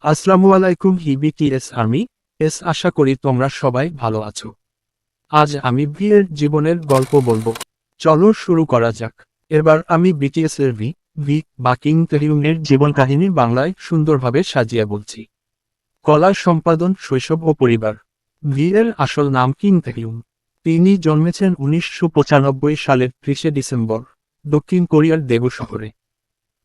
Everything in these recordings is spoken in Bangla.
আসসালামু আলাইকুম হিবিটিএস আর্মি আশা করি তোমরা সবাই ভালো আছো। আজ আমি ভিয়ের জীবনের গল্প বলবো। চলো শুরু করা যাক। এবার আমি বিটিএস এর ভি বা কিং তেহিউংয়ের জীবন কাহিনী বাংলায় সুন্দরভাবে সাজিয়ে বলছি। কলা সম্পাদন, শৈশব ও পরিবার। ভি এর আসল নাম কিং তেহিউং। তিনি জন্মেছেন 1995 সালের 30 ডিসেম্বর দক্ষিণ কোরিয়ার দেগু শহরে।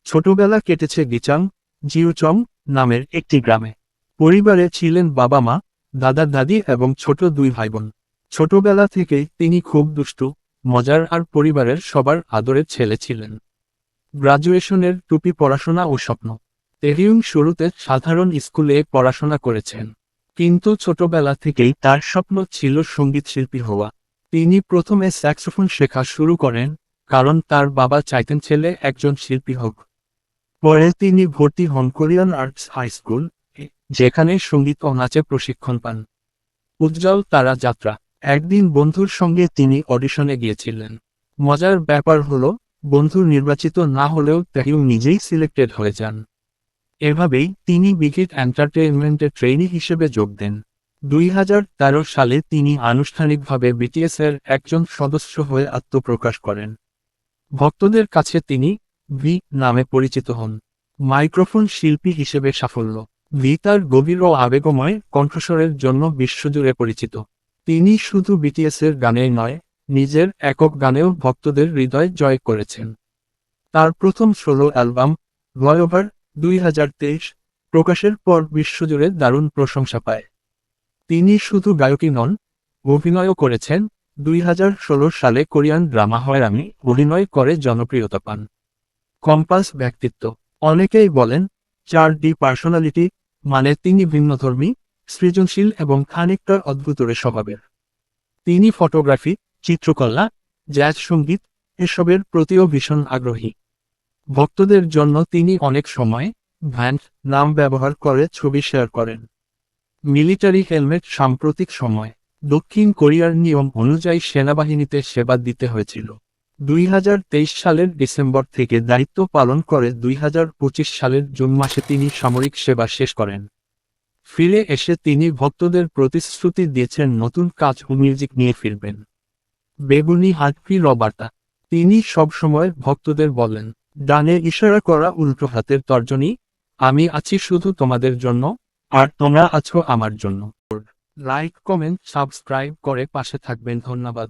ছোটবেলা কেটেছে গিচাং জিউচং নামের একটি গ্রামে। পরিবারে ছিলেন বাবা মা, দাদা দাদি এবং ছোট দুই ভাইবোন। ছোটবেলা থেকেই তিনি খুব দুষ্টু, মজার আর পরিবারের সবার আদরের ছেলে ছিলেন। গ্রাজুয়েশনের টুপি পড়াশোনা ও স্বপ্ন। তেহিউং শুরুতে সাধারণ স্কুলে পড়াশোনা করেছেন, কিন্তু ছোটবেলা থেকেই তার স্বপ্ন ছিল সঙ্গীত শিল্পী হওয়া। তিনি প্রথমে স্যাক্সোফোন শেখা শুরু করেন, কারণ তার বাবা চাইতেন ছেলে একজন শিল্পী হোক। পরে তিনি ভর্তি হন কোরিয়ান আর্টস হাই স্কুল, যেখানে সঙ্গীত ও নাচে প্রশিক্ষণ পান। উজ্জ্বল তারা যাত্রা। একদিন বন্ধুর সঙ্গে তিনি অডিশনে গিয়েছিলেন। মজার ব্যাপার হলো, বন্ধু নির্বাচিত না হলেও তেহিউং নিজেই সিলেক্টেড হয়ে যান। এভাবেই তিনি বিগিট এন্টারটেইনমেন্টে ট্রেইনি হিসেবে যোগ দেন। 2013 সালে তিনি আনুষ্ঠানিকভাবে বিটিএস এর একজন সদস্য হয়ে আত্মপ্রকাশ করেন। ভক্তদের কাছে তিনি ভি নামে পরিচিত হন। মাইক্রোফোন শিল্পী হিসেবে সাফল্য। ভি তার গভীর ও আবেগময় কণ্ঠস্বরের জন্য বিশ্বজুড়ে পরিচিত। তিনি শুধু বিটিএসের গানেই নয়, নিজের একক গানেও ভক্তদের হৃদয় জয় করেছেন। তার প্রথম সোলো অ্যালবাম ভয়ওভার 2023 প্রকাশের পর বিশ্বজুড়ে দারুণ প্রশংসা পায়। তিনি শুধু গায়কই নন, অভিনয়ও করেছেন। 2016 সালে কোরিয়ান ড্রামা হয়রামি অভিনয় করে জনপ্রিয়তা পান। কম্পাস ব্যক্তিত্ব। অনেকেই বলেন 4D পার্সোনালিটি, মানে তিনি ভিন্নধর্মী, সৃজনশীল এবং খানিকটা অদ্ভুতরে স্বভাবের। তিনি ফটোগ্রাফি, চিত্রকলা, জ্যাজ সঙ্গীত এসবের প্রতিও ভীষণ আগ্রহী। ভক্তদের জন্য তিনি অনেক সময় ভ্যান্ট নাম ব্যবহার করে ছবি শেয়ার করেন। Military helmet. সাম্প্রতিক সময় দক্ষিণ কোরিয়ার নিয়ম অনুযায়ী সেনাবাহিনীতে সেবা দিতে হয়েছিল। 2023 সালের ডিসেম্বর থেকে দায়িত্ব পালন করে 2025 সালের জুন মাসে তিনি সামরিক সেবা শেষ করেন। ফিরে এসে তিনি ভক্তদের প্রতিশ্রুতি দিয়েছেন নতুন কাজ ও মিউজিক নিয়ে ফিরবেন। বেগুনি হাতটি রবার্তা। তিনি সবসময় ভক্তদের বলেন, ডানে ইশারা করা উল্টো হাতের তর্জনী, আমি আছি শুধু তোমাদের জন্য, আর তোমরা আছো আমার জন্য। লাইক, কমেন্ট, সাবস্ক্রাইব করে পাশে থাকবেন। ধন্যবাদ।